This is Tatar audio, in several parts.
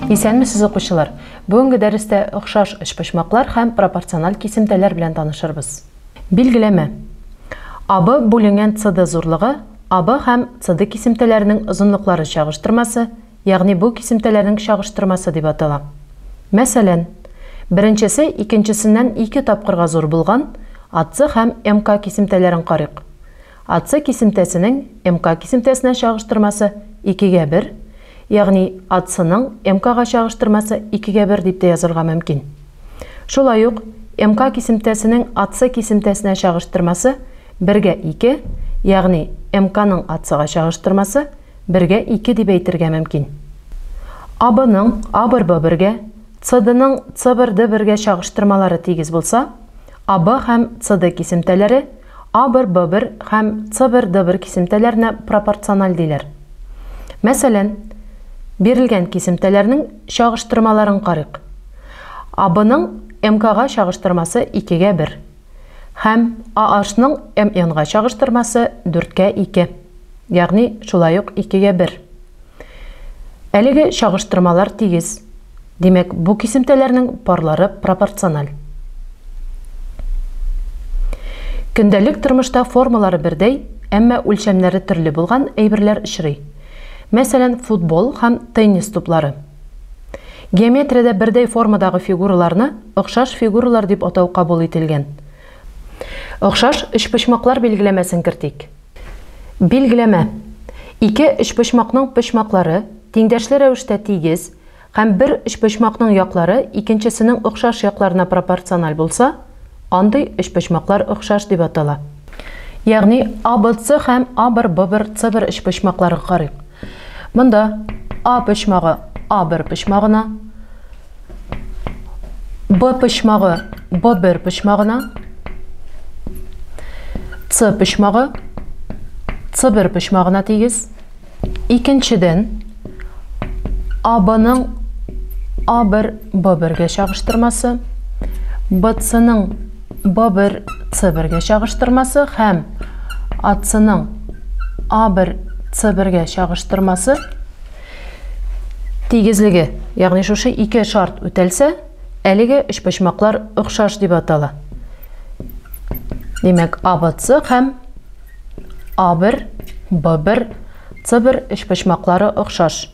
Исәнмесез укучылар. Бүгенге дәрестә охшаш эчпошмаклар һәм пропорциональ кисемтәләр белән танышырбыз. Билгеләмә. АБ бүленгән ЦД зурлыгы АБ һәм ЦД кисемтәләренең озынлыклары чагыштырмасы, ягъни бу кисемтәләрнең чагыштырмасы дип атала. Мәсәлән, беренчесе икенчесеннән 2 тапкырга зур булган АЦ һәм МК кисемтәләрен карыйк. АЦ кисемтәсенең МК кисемтәсенә чагыштырмасы 2:1, ягъни АЦның МКга чагыштырмасы 2:1 дип тә язырга мөмкин. Шулай ук МК кисемтәсенең АЦ кисемтәсенә чагыштырмасы 1:2, ягъни МКның АЦга чагыштырмасы 1:2 дип әйтергә мөмкин. АБның А1-Б1-гә, ЦДның С1-Д1-гә чагыштырмалары тигез булса, АБ һәм ЦД кисемтәләре А1-Б1 һәм С1-Д1 кисемтәләренә пропорциональ диләр. Мәсәлән, бирелгән кисемтәләрнең чагыштырмаларын карыйк. АБның МКга чагыштырмасы 2:1 һәм АHның МНга чагыштырмасы 4:2, ягъни шулай ук 2:1. Әлеге чагыштырмалар тигез. Димәк, бу кисемтәләрнең парлары пропорциональ. Көндәлек тормышта формалары бердәй, әмма үлчәмнәре төрле булган әйберләр очрый. Мәсәлән, футбол һәм теннис туплары. Геометриядә бердәй формадагы фигураларны охшаш фигуралар дип атау кабул ителгән. Охшаш эчпошмаклар билгеләмәсен кертик. Билгеләмә. Ике эчпошмакның почмаклары тиңдәшле рәвештә тигез һәм бер эчпошмакның яклары икенчесенең охшаш якларына пропорциональ булса, андый эчпошмаклар охшаш дип атала. Ягъни АБЦ һәм А1-Б1 С1 эчпошмакларын карыйк. Монда А почмагы А1 почмагына, Б почмагы Б1 почмагына, С почмагы С1 почмагына тигез. Икенчедән, АБның А1-Б1-гә чагыштырмасы, БЦның Б1 С1-гә чагыштырмасы һәм АЦның А1 С1-гә чагыштырмасы тигезлеге, ягъни шушы ике шарт үтәлсә, әлеге эчпошмаклар охшаш дип атала. Димәк, АБЦ һәм А1-Б1 С1 эчпошмаклары охшаш.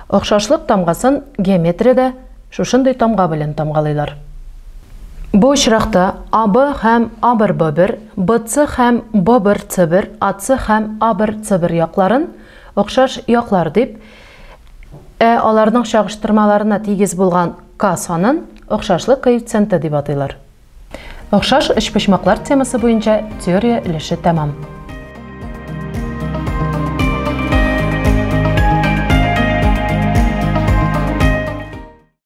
Охшашлык тамгасын геометриядә шушындый тамга белән тамгалыйлар. Бу очракта АБ һәм А1-Б1, БЦ һәм Б1 С1, АЦ һәм А1 С1 якларын охшаш яклар дип, аларның чагыштырмаларына тигез булган К санын охшашлык коэффициенты дип атыйлар. Охшаш эчпошмаклар темасы буенча теория өлеше тәмам.